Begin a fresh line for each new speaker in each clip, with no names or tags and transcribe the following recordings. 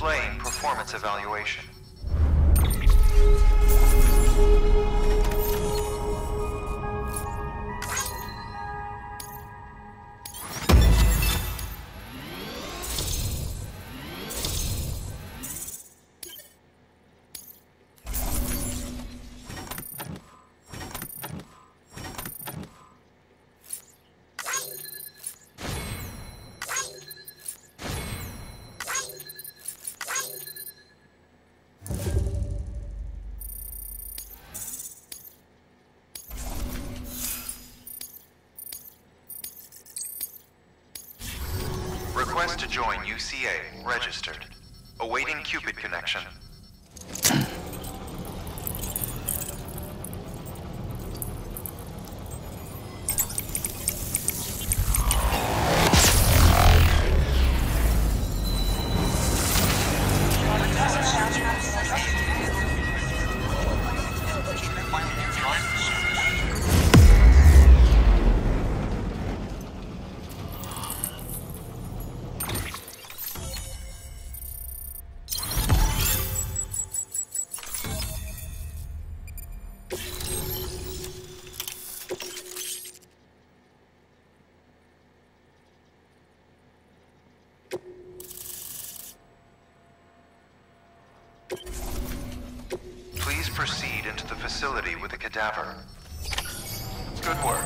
displaying performance evaluation. Request to join UCA. Registered. Awaiting Cupid connection. Please proceed into the facility with the cadaver. Good work.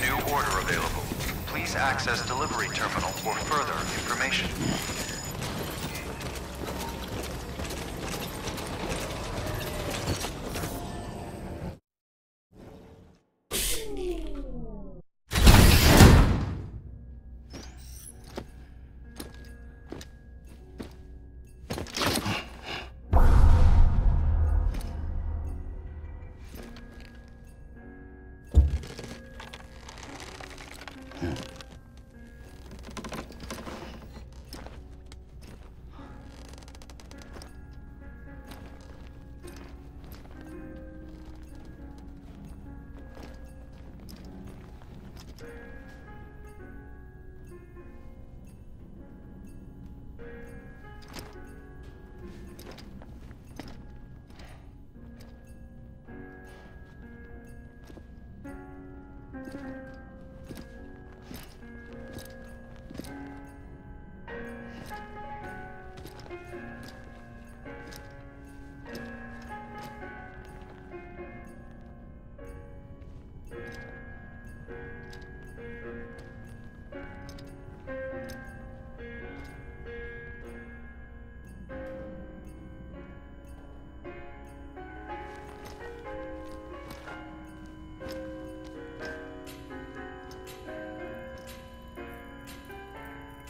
New order available. Please access delivery terminal for further information.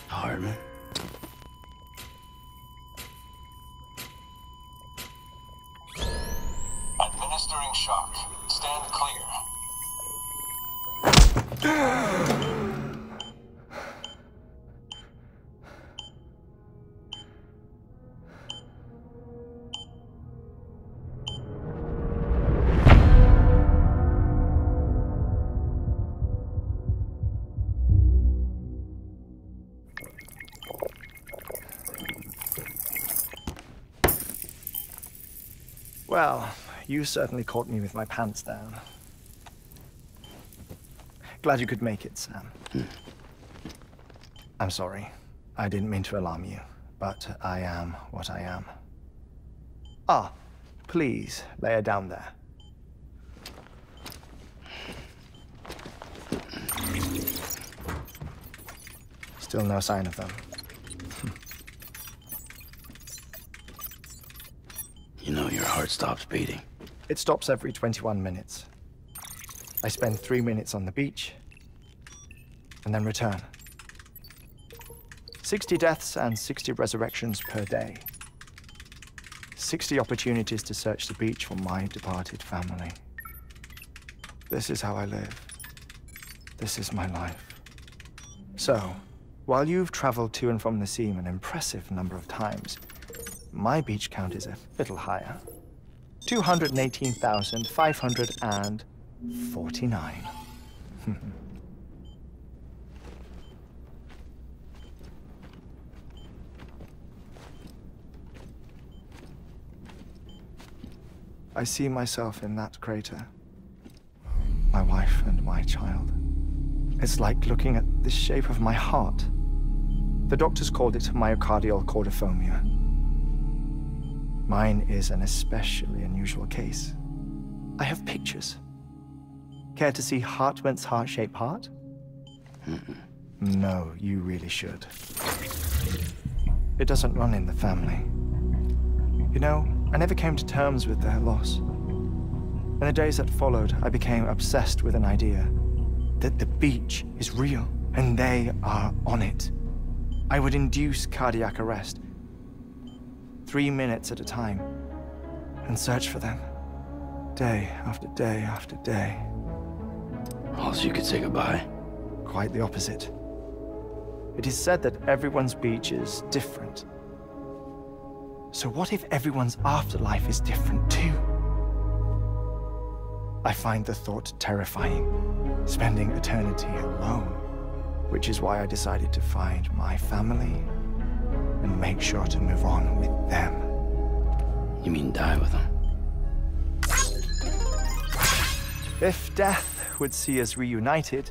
Hartman.
Administering shock. Stand clear.
Well, you certainly caught me with my pants down. Glad you could make it, Sam. I'm sorry. I didn't mean to alarm you, but I am what I am. Ah, please, lay her down there. Still no sign of them.
You know your heart stops beating.
It stops every 21 minutes. I spend 3 minutes on the beach, and then return. 60 deaths and 60 resurrections per day. 60 opportunities to search the beach for my departed family. This is how I live. This is my life. So, while you've traveled to and from the seam an impressive number of times, my beach count is a little higher. 218,549. I see myself in that crater. My wife and my child. It's like looking at the shape of my heart. The doctors called it myocardial cordiformia. Mine is an especially unusual case. I have pictures. Care to see Hartman's heart-shaped heart? No, you really should. It doesn't run in the family. You know, I never came to terms with their loss. In the days that followed, I became obsessed with an idea that the beach is real and they are on it. I would induce cardiac arrest, 3 minutes at a time, and search for them, day after day after day.
Also, you could say goodbye.
Quite the opposite. It is said that everyone's beach is different. So what if everyone's afterlife is different too? I find the thought terrifying, spending eternity alone, which is why I decided to find my family and make sure to move on with them.
You mean die with them?
If death would see us reunited,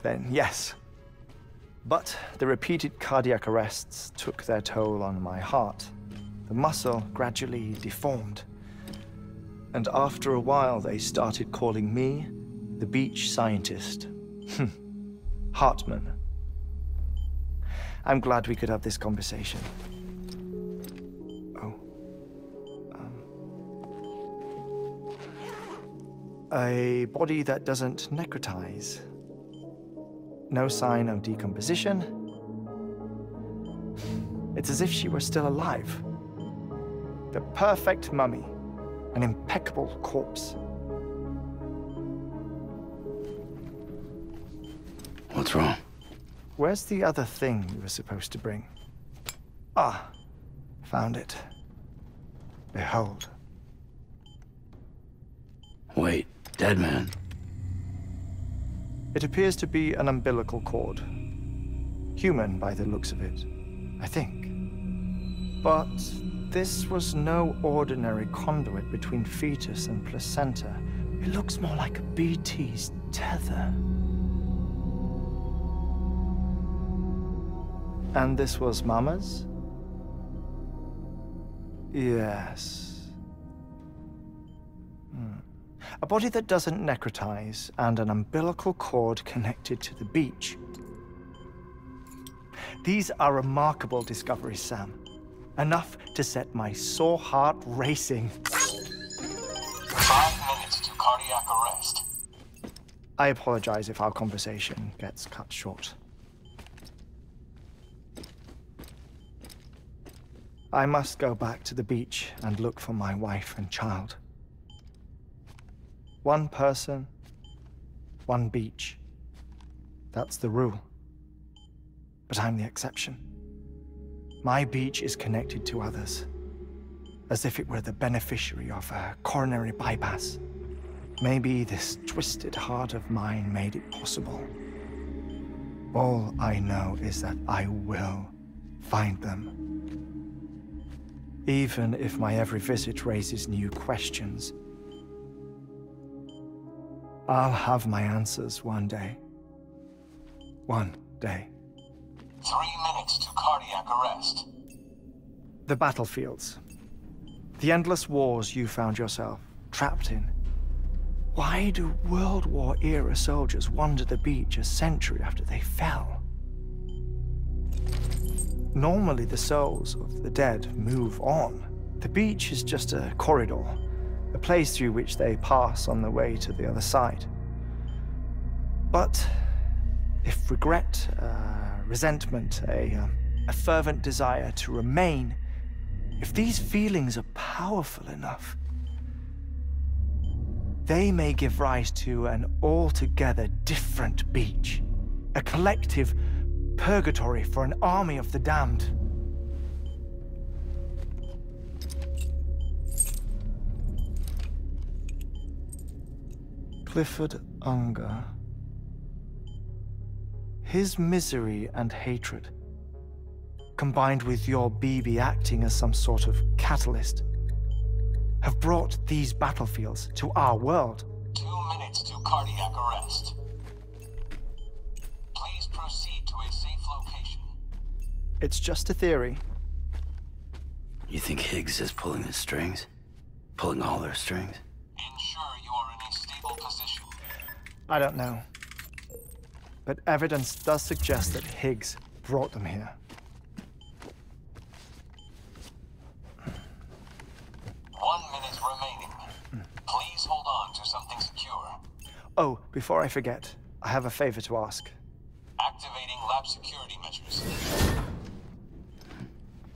then yes. But the repeated cardiac arrests took their toll on my heart. The muscle gradually deformed. And after a while, they started calling me the beach scientist. Hartman. I'm glad we could have this conversation. Oh. A body that doesn't necrotize. No sign of decomposition. It's as if she were still alive. The perfect mummy. An impeccable corpse.
What's wrong?
Where's the other thing you were supposed to bring? Ah, found it. Behold.
Wait, dead man?
It appears to be an umbilical cord. Human by the looks of it, I think. But this was no ordinary conduit between fetus and placenta. It looks more like a BT's tether. And this was Mama's? Yes. A body that doesn't necrotize and an umbilical cord connected to the beach. These are remarkable discoveries, Sam. Enough to set my sore heart racing.
5 minutes to cardiac arrest.
I apologize if our conversation gets cut short. I must go back to the beach and look for my wife and child. One person, one beach. That's the rule. But I'm the exception. My beach is connected to others, as if it were the beneficiary of a coronary bypass. Maybe this twisted heart of mine made it possible. All I know is that I will find them. Even if my every visit raises new questions, I'll have my answers one day. One day.
3 minutes to cardiac arrest.
The battlefields. The endless wars you found yourself trapped in. Why do World War-era soldiers wander the beach a century after they fell? Normally, the souls of the dead move on. The beach is just a corridor, a place through which they pass on the way to the other side. But if regret, resentment, a fervent desire to remain, if these feelings are powerful enough, they may give rise to an altogether different beach, a collective purgatory for an army of the damned. Clifford Unger. His misery and hatred, combined with your BB acting as some sort of catalyst, have brought these battlefields to our world.
2 minutes to cardiac arrest. Please proceed to a safe location.
It's just a theory.
You think Higgs is pulling the strings? Pulling all their strings?
Ensure you are in a stable position.
I don't know. But evidence does suggest that Higgs brought them here.
1 minute remaining. Please hold on to something secure.
Oh, before I forget, I have a favor to ask.
Activating lab security measures.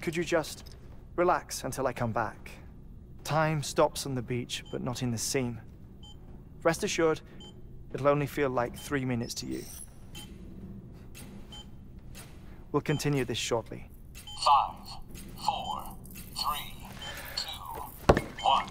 Could you just relax until I come back? Time stops on the beach, but not in the scene. Rest assured, it'll only feel like 3 minutes to you. We'll continue this shortly.
5, 4, 3, 2, 1.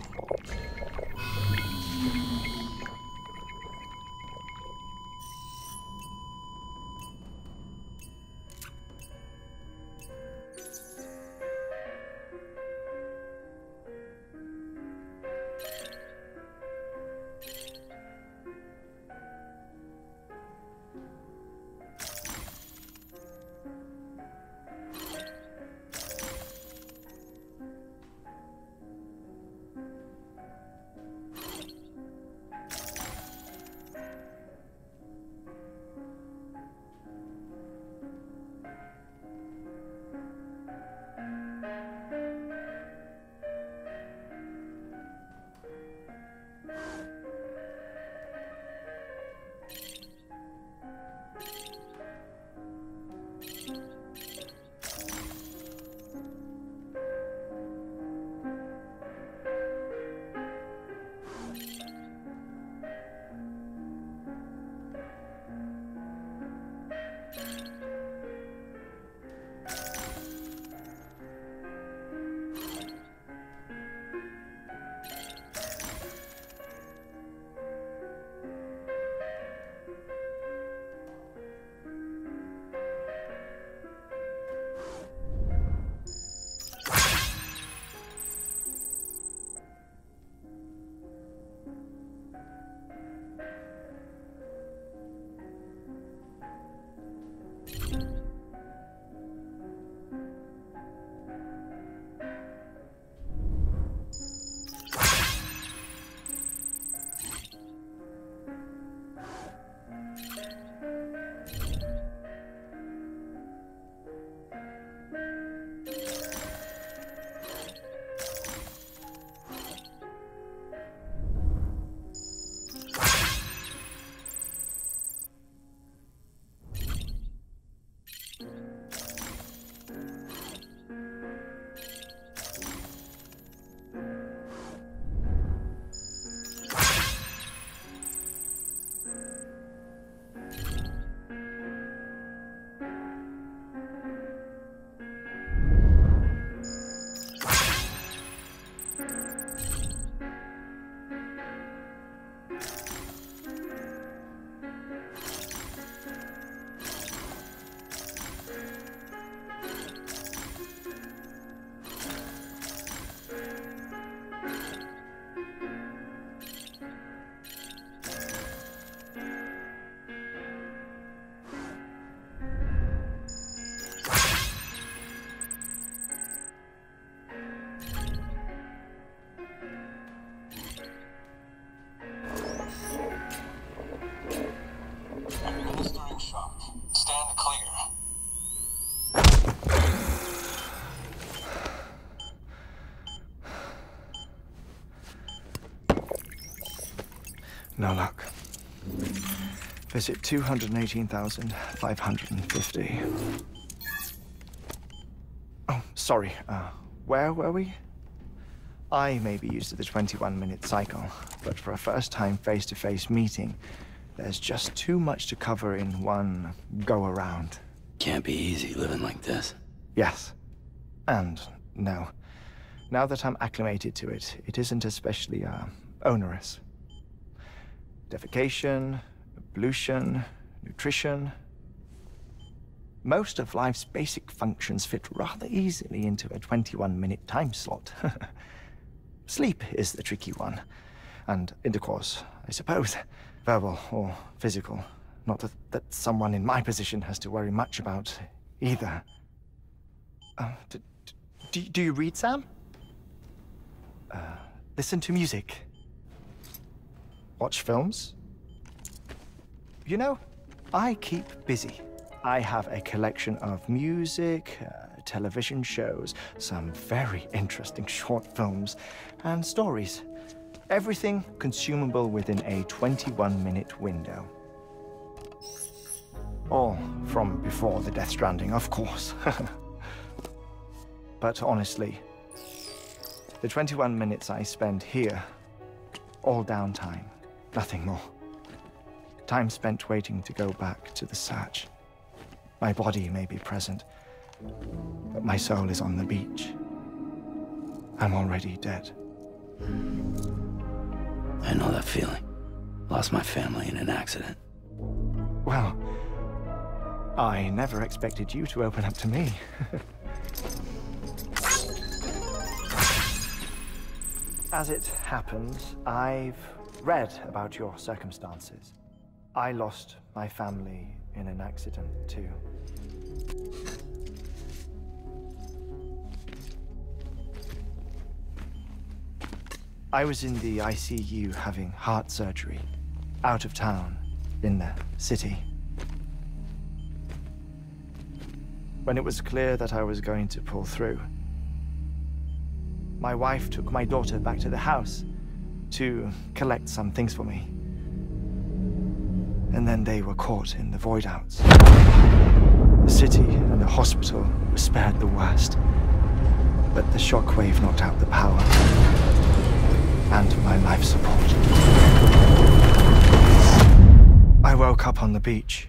No luck. Visit 218,550. Oh, sorry. Where were we? I may be used to the 21-minute cycle, but for a first-time face-to-face meeting, there's just too much to cover in one go-around.
Can't be easy living like this.
Yes. And no. Now that I'm acclimated to it, it isn't especially, onerous. Defecation, ablution, nutrition. Most of life's basic functions fit rather easily into a 21-minute time slot. Sleep is the tricky one. And intercourse, I suppose. Verbal or physical. Not that someone in my position has to worry much about either. Do you read, Sam? Listen to music. Watch films? You know, I keep busy. I have a collection of music, television shows, some very interesting short films, and stories. Everything consumable within a 21-minute window. All from before the Death Stranding, of course. But honestly, the 21 minutes I spend here, all downtime, nothing more. Time spent waiting to go back to the Satch. My body may be present, but my soul is on the beach. I'm already dead.
I know that feeling. Lost my family in an accident.
Well, I never expected you to open up to me. As it happens, I've read about your circumstances. I lost my family in an accident, too. I was in the ICU having heart surgery, out of town, in the city. When it was clear that I was going to pull through, my wife took my daughter back to the house to collect some things for me. And then they were caught in the void outs. The city and the hospital were spared the worst, but the shockwave knocked out the power and my life support. I woke up on the beach.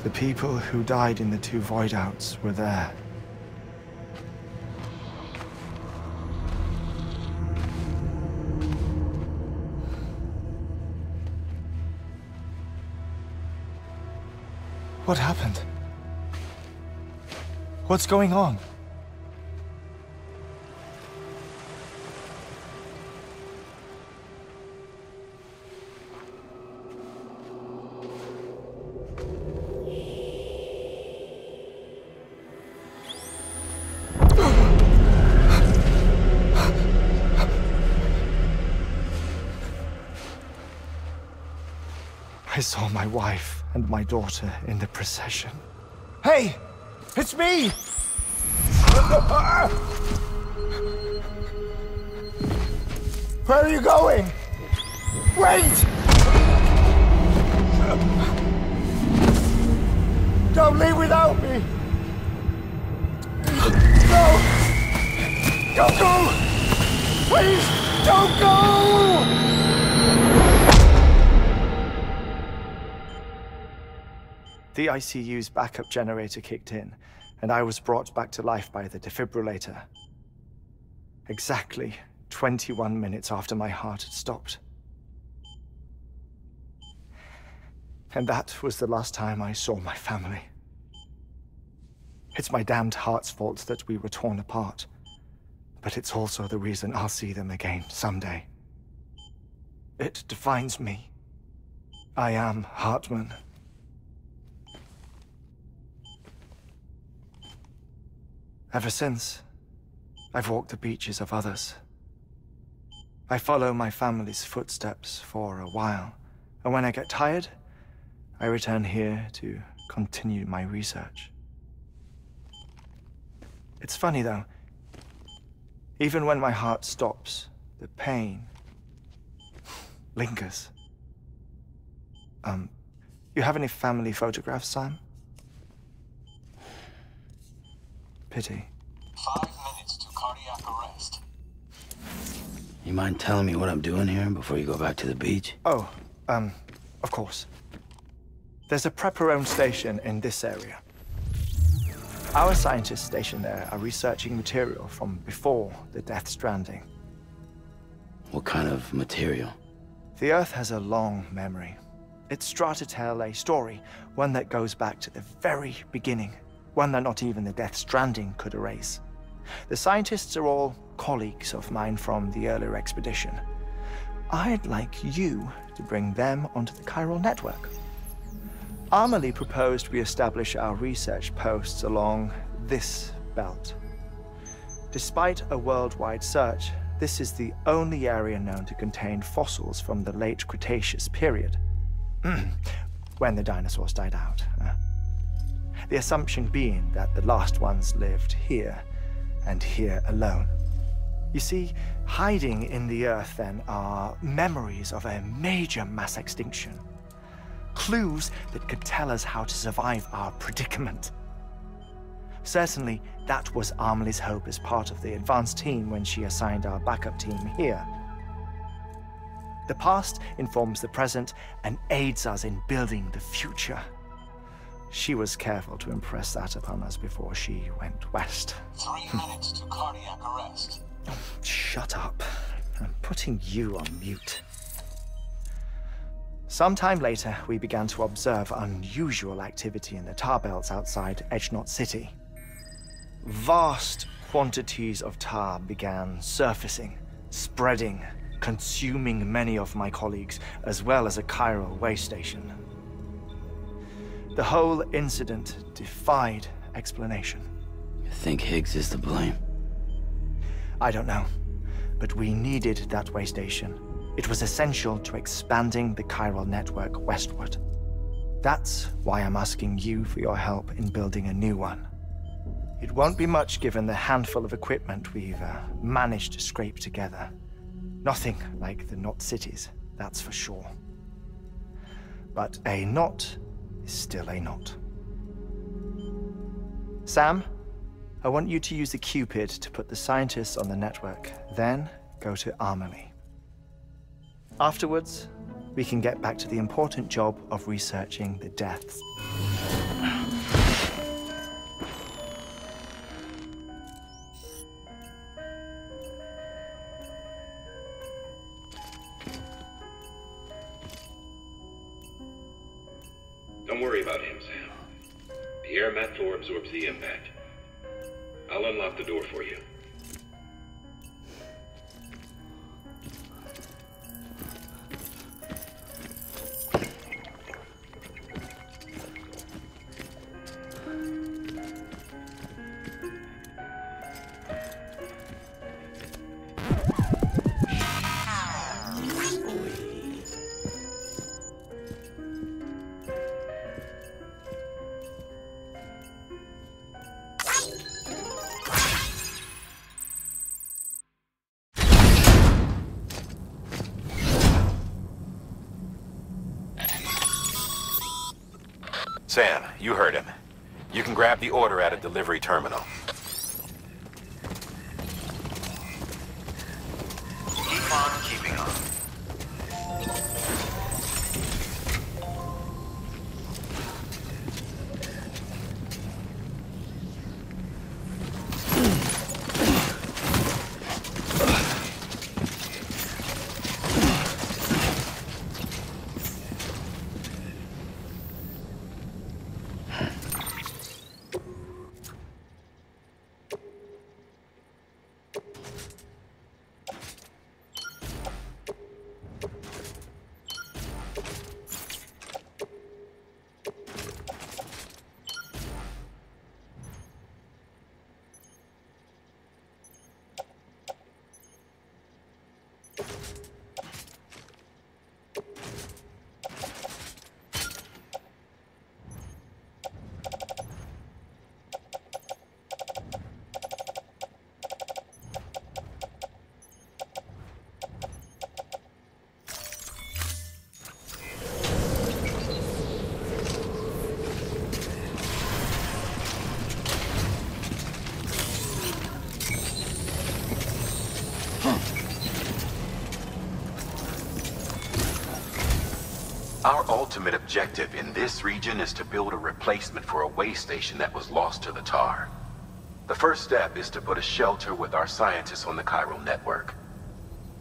The people who died in the 2 void outs were there. What happened? What's going on? I saw my wife and my daughter in the procession. Hey! It's me! Where are you going? Wait! Don't leave without me! No! Don't go! Please, don't go! The ICU's backup generator kicked in, and I was brought back to life by the defibrillator. Exactly 21 minutes after my heart had stopped. And that was the last time I saw my family. It's my damned heart's fault that we were torn apart, but it's also the reason I'll see them again someday. It defines me. I am Hartman. Ever since, I've walked the beaches of others. I follow my family's footsteps for a while, and when I get tired, I return here to continue my research. It's funny though, even when my heart stops, the pain lingers. You have any family photographs, Sam? Pity.
5 minutes to cardiac arrest.
You mind telling me what I'm doing here before you go back to the beach?
Oh, of course. There's a prepper-owned station in this area. Our scientists stationed there are researching material from before the Death Stranding.
What kind of material?
The Earth has a long memory. It's trying to tell a story, one that goes back to the very beginning, one that not even the Death Stranding could erase. The scientists are all colleagues of mine from the earlier expedition. I'd like you to bring them onto the chiral network. Amelie proposed we establish our research posts along this belt. Despite a worldwide search, this is the only area known to contain fossils from the late Cretaceous period, when the dinosaurs died out. The assumption being that the last ones lived here, and here alone. You see, hiding in the Earth then are memories of a major mass extinction. Clues that could tell us how to survive our predicament. Certainly, that was Amelie's hope as part of the advanced team when she assigned our backup team here. The past informs the present and aids us in building the future. She was careful to impress that upon us before she went west.
3 minutes to cardiac arrest.
Oh, shut up. I'm putting you on mute. Sometime later, we began to observe unusual activity in the tar belts outside Edgenot City. Vast quantities of tar began surfacing, spreading, consuming many of my colleagues, as well as a chiral way station. The whole incident defied explanation.
You think Higgs is to blame?
I don't know, but we needed that way station. It was essential to expanding the chiral network westward. That's why I'm asking you for your help in building a new one. It won't be much given the handful of equipment we've managed to scrape together. Nothing like the knot cities, that's for sure. But a knot is still a knot. Sam, I want you to use the Cupid to put the scientists on the network, then go to Amelie. Afterwards, we can get back to the important job of researching the deaths.
Don't worry about him, Sam. The air mat floor absorbs the impact. I'll unlock the door for you.
Sam, you heard him. You can grab the order at a delivery terminal.
Keep on keeping on.
Our ultimate objective in this region is to build a replacement for a way station that was lost to the tar. The first step is to put a shelter with our scientists on the chiral network.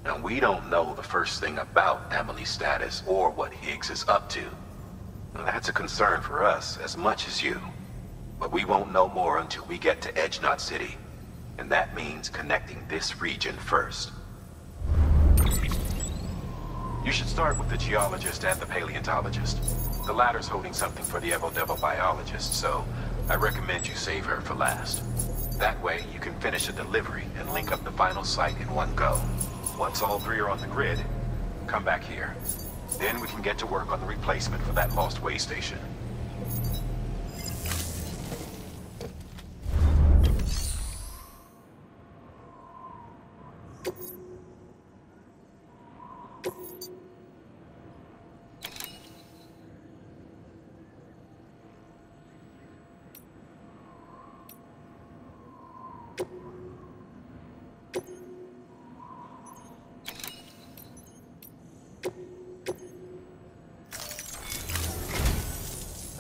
Now, we don't know the first thing about Emily's status or what Higgs is up to. Now, that's a concern for us as much as you. But we won't know more until we get to Edge Knot City. And that means connecting this region first. You should start with the geologist and the paleontologist. The latter's holding something for the Evo-Devo biologist, so I recommend you save her for last. That way, you can finish a delivery and link up the final site in one go. Once all three are on the grid, come back here. Then we can get to work on the replacement for that lost way station.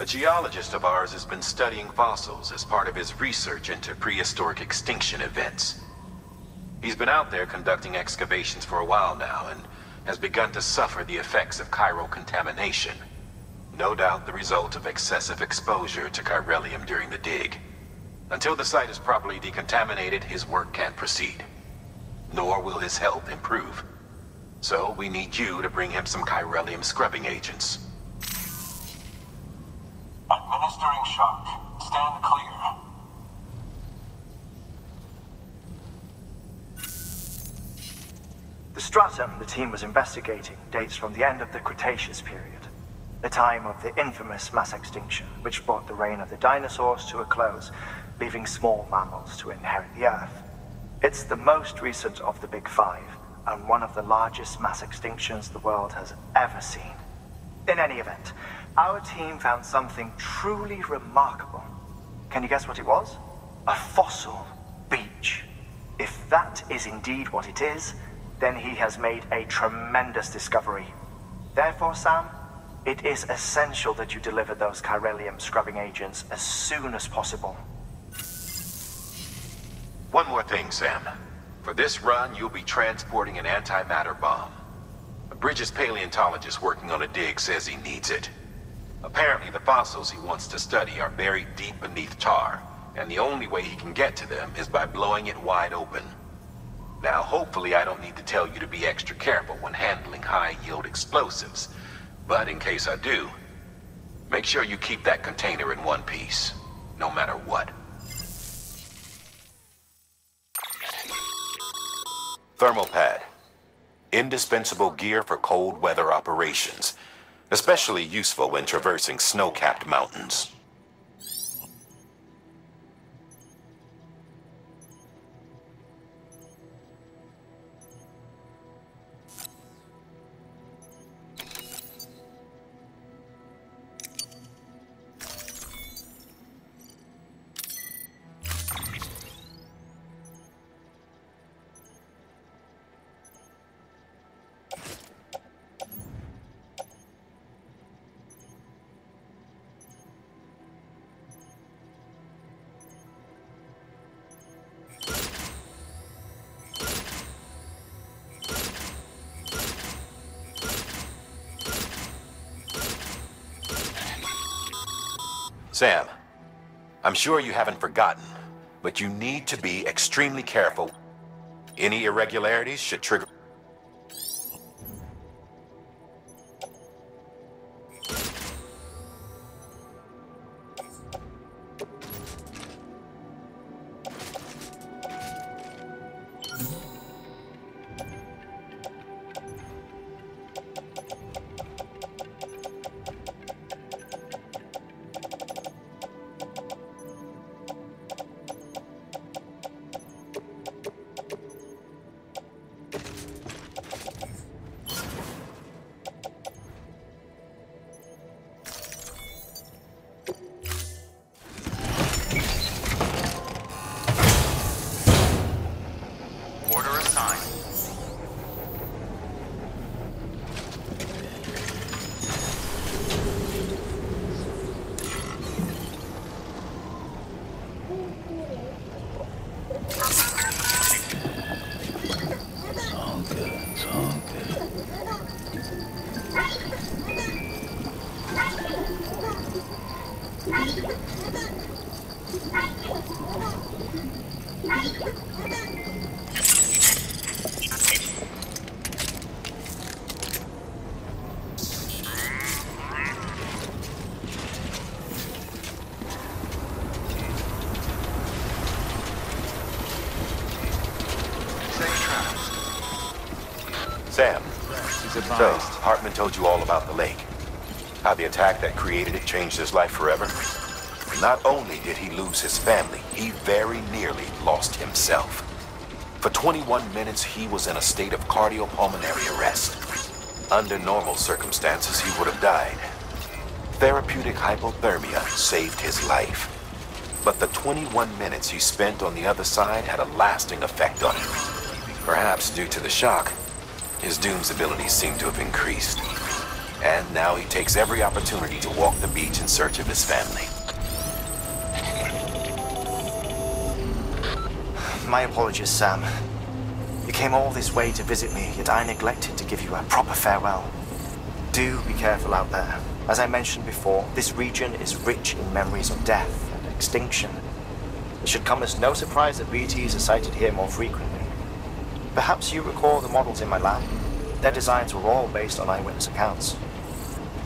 A geologist of ours has been studying fossils as part of his research into prehistoric extinction events. He's been out there conducting excavations for a while now and has begun to suffer the effects of chiral contamination. No doubt the result of excessive exposure to chiralium during the dig. Until the site is properly decontaminated, his work can't proceed. Nor will his health improve. So we need you to bring him some chiralium scrubbing agents.
Administering shock. Stand clear.
The stratum the team was investigating dates from the end of the Cretaceous period, the time of the infamous mass extinction, which brought the reign of the dinosaurs to a close, leaving small mammals to inherit the Earth. It's the most recent of the Big Five, and one of the largest mass extinctions the world has ever seen. In any event, our team found something truly remarkable. Can you guess what it was? A fossil beach. If that is indeed what it is, then he has made a tremendous discovery. Therefore, Sam, it is essential that you deliver those chiralium scrubbing agents as soon as possible.
One more thing, Sam. For this run, you'll be transporting an antimatter bomb. A Bridges paleontologist working on a dig says he needs it. Apparently, the fossils he wants to study are buried deep beneath tar, and the only way he can get to them is by blowing it wide open. Now, hopefully I don't need to tell you to be extra careful when handling high-yield explosives, but in case I do, make sure you keep that container in one piece, no matter what. Thermal pad. Indispensable gear for cold weather operations, especially useful when traversing snow-capped mountains. Sam, I'm sure you haven't forgotten, but you need to be extremely careful. Any irregularities should trigger...
It's all good.
Safe travels.
Sam,
He's
so
advised.
Hartman told you all about the lake. How the attack that created it changed his life forever. Not only did he lose his family, he very nearly lost himself. For 21 minutes, he was in a state of cardiopulmonary arrest. Under normal circumstances, he would have died. Therapeutic hypothermia saved his life. But the 21 minutes he spent on the other side had a lasting effect on him. Perhaps due to the shock, his Doom's abilities seem to have increased. And now he takes every opportunity to walk the beach in search of his family.
My apologies, Sam. You came all this way to visit me, yet I neglected to give you a proper farewell. Do be careful out there. As I mentioned before, this region is rich in memories of death and extinction. It should come as no surprise that BTs are sighted here more frequently. Perhaps you recall the models in my lab? Their designs were all based on eyewitness accounts.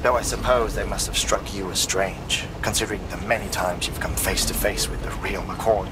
Though I suppose they must have struck you as strange, considering the many times you've come face to face with the real McCoy.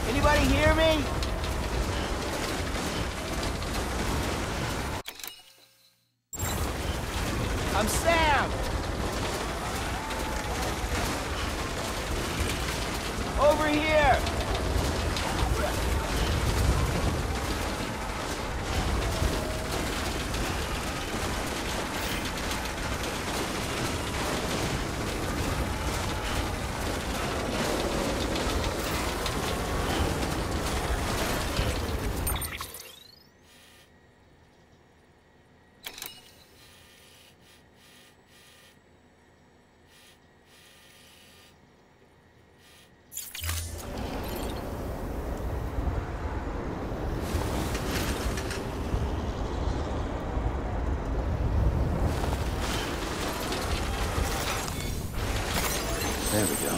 Anybody hear me? I'm Sam! Over here!
There we go.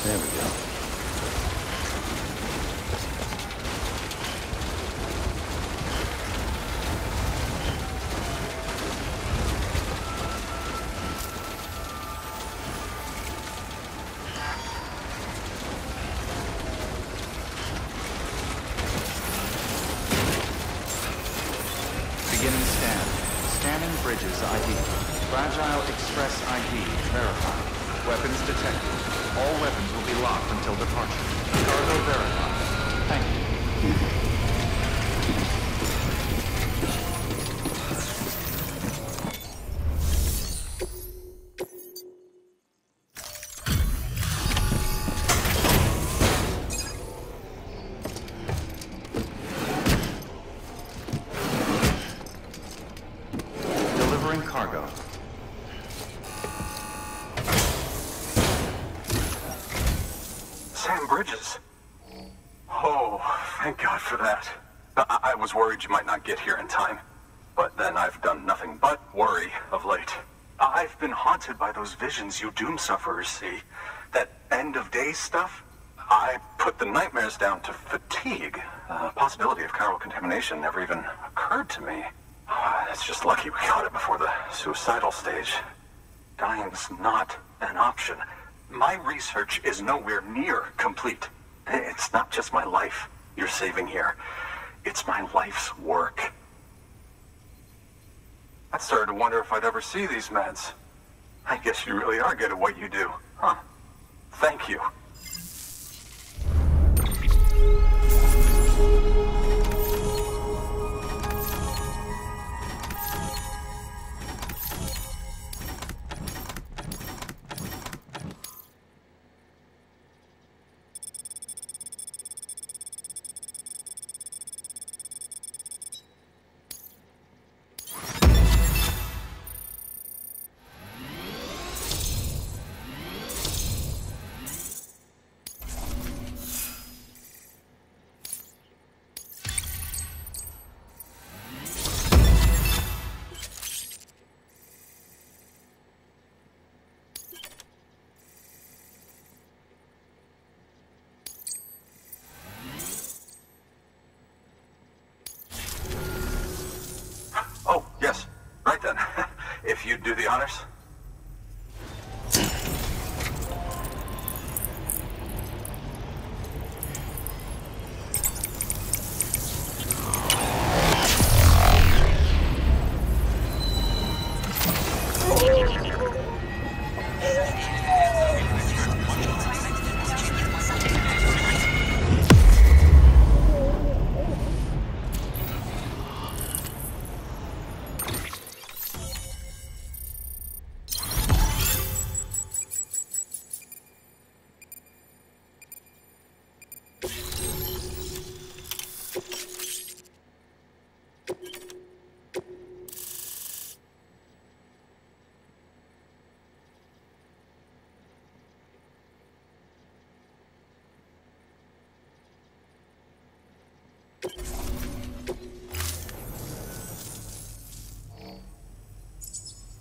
There we go.
Beginning scan. Scanning bridges ID. Fragile Express ID verified. Weapons detected. All weapons will be locked until departure. Cargo verified. Thank you. Delivering cargo.
Sam Bridges. Oh, thank God for that. I was worried you might not get here in time. But then I've done nothing but worry of late. I've been haunted by those visions you doom sufferers see. That end of days stuff. I put the nightmares down to fatigue. The possibility of chiral contamination never even occurred to me. It's just lucky we caught it before the suicidal stage. Dying's not an option. My research is nowhere near complete. It's not just my life you're saving here. It's my life's work. I started to wonder if I'd ever see these meds. I guess you really are good at what you do, huh? Thank you.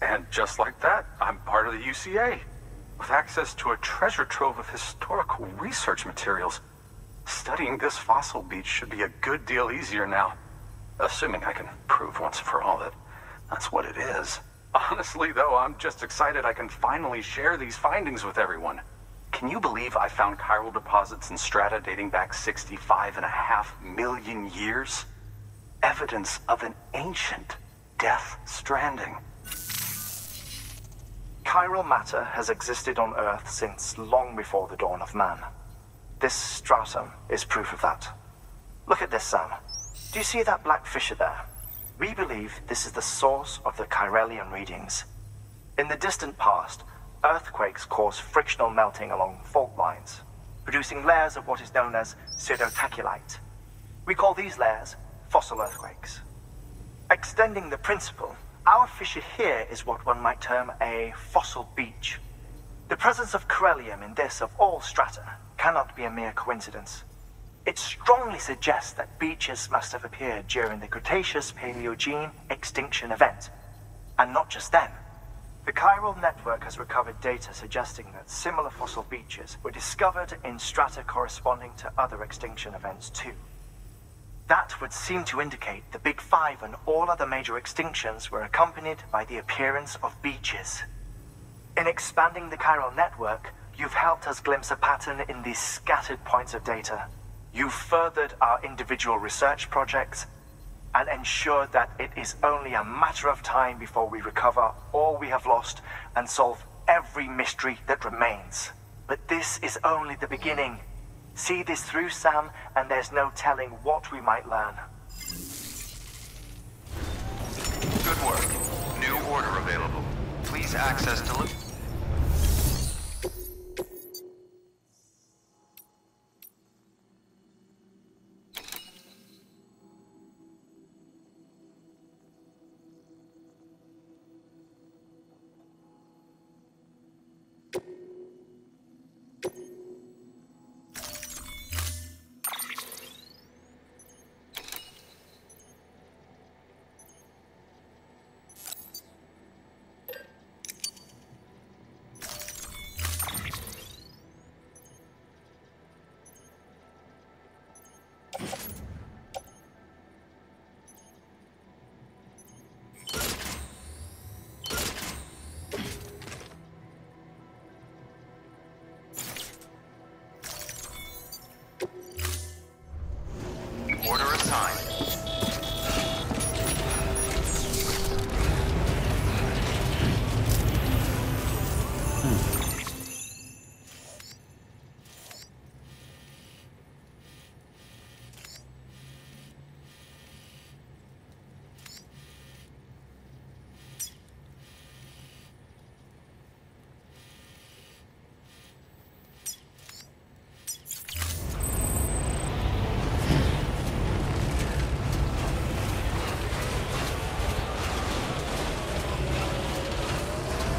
And just like that, I'm part of the UCA, with access to a treasure trove of historical research materials. Studying this fossil beach should be a good deal easier now, assuming I can prove once for all that that's what it is. Honestly, though, I'm just excited I can finally share these findings with everyone. Can you believe I found chiral deposits in strata dating back 65.5 million years? Evidence of an ancient death stranding.
Chiral matter has existed on Earth since long before the dawn of man. This stratum is proof of that. Look at this, Sam. Do you see that black fissure there? We believe this is the source of the Chiralian readings. In the distant past, earthquakes caused frictional melting along fault lines, producing layers of what is known as pseudotaculite. We call these layers fossil earthquakes. Extending the principle, our fissure here is what one might term a fossil beach. The presence of corellium in this of all strata cannot be a mere coincidence. It strongly suggests that beaches must have appeared during the Cretaceous-Paleogene extinction event. And not just then. The chiral network has recovered data suggesting that similar fossil beaches were discovered in strata corresponding to other extinction events too. That would seem to indicate the Big Five and all other major extinctions were accompanied by the appearance of beaches. In expanding the chiral network, you've helped us glimpse a pattern in these scattered points of data. You've furthered our individual research projects and ensured that it is only a matter of time before we recover all we have lost and solve every mystery that remains. But this is only the beginning. See this through, Sam, and there's no telling what we might learn.
Good work. New order available. Please access delivery. Order assigned.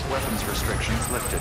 Weapons restrictions lifted.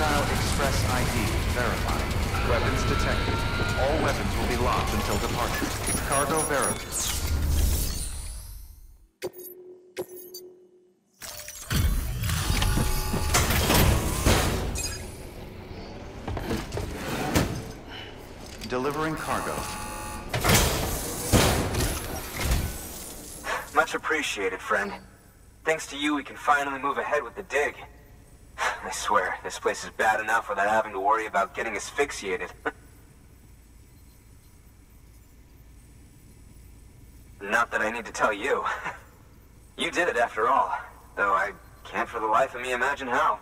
Missile Express ID verified. Weapons detected. All weapons will be locked until departure. Cargo verified. Delivering cargo.
Much appreciated, friend. Thanks to you, we can finally move ahead with the dig. I swear, this place is bad enough without having to worry about getting asphyxiated. Not that I need to tell you. You did it after all, though I can't for the life of me imagine how.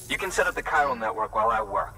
You can set up the chiral network while I work.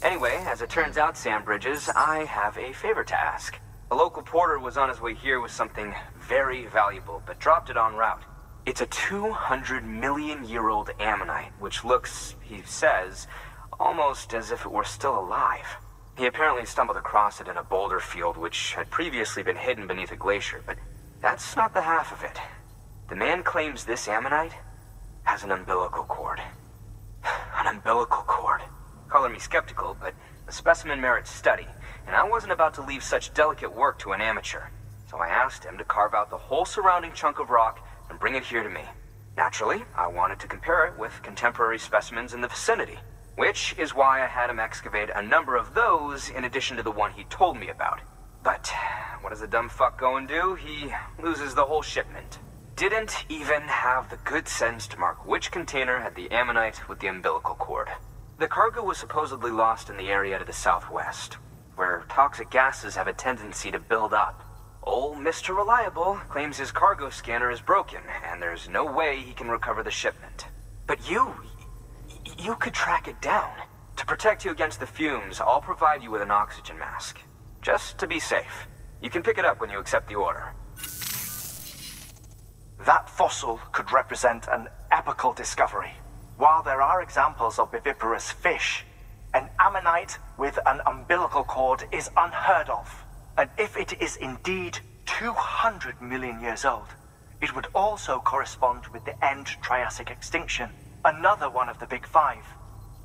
Anyway, as it turns out, Sam Bridges, I have a favor to ask. A local porter was on his way here with something very valuable, but dropped it en route. It's a 200-million-year-old ammonite, which looks, he says, almost as if it were still alive. He apparently stumbled across it in a boulder field which had previously been hidden beneath a glacier, but that's not the half of it. The man claims this ammonite has an umbilical cord. An umbilical cord. Color me skeptical, but the specimen merits study, and I wasn't about to leave such delicate work to an amateur. So I asked him to carve out the whole surrounding chunk of rock and bring it here to me. Naturally, I wanted to compare it with contemporary specimens in the vicinity, which is why I had him excavate a number of those in addition to the one he told me about. But what does the dumb fuck go and do? He loses the whole shipment. Didn't even have the good sense to mark which container had the ammonite with the umbilical cord. The cargo was supposedly lost in the area to the southwest, where toxic gases have a tendency to build up. Old Mr. Reliable claims his cargo scanner is broken, and there's no way he can recover the shipment. But you could track it down. To protect you against the fumes, I'll provide you with an oxygen mask. Just to be safe. You can pick it up when you accept the order.
That fossil could represent an epochal discovery. While there are examples of viviparous fish, an ammonite with an umbilical cord is unheard of. And if it is indeed 200 million years old, it would also correspond with the end Triassic extinction, another one of the big five.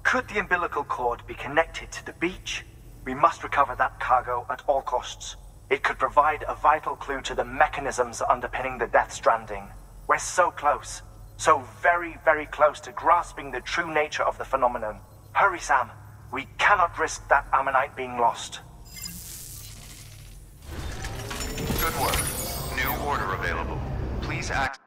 Could the umbilical cord be connected to the beach? We must recover that cargo at all costs. It could provide a vital clue to the mechanisms underpinning the Death Stranding. We're so close. So very, very close to grasping the true nature of the phenomenon. Hurry, Sam. We cannot risk that ammonite being lost.
Good work. New order available. Please act.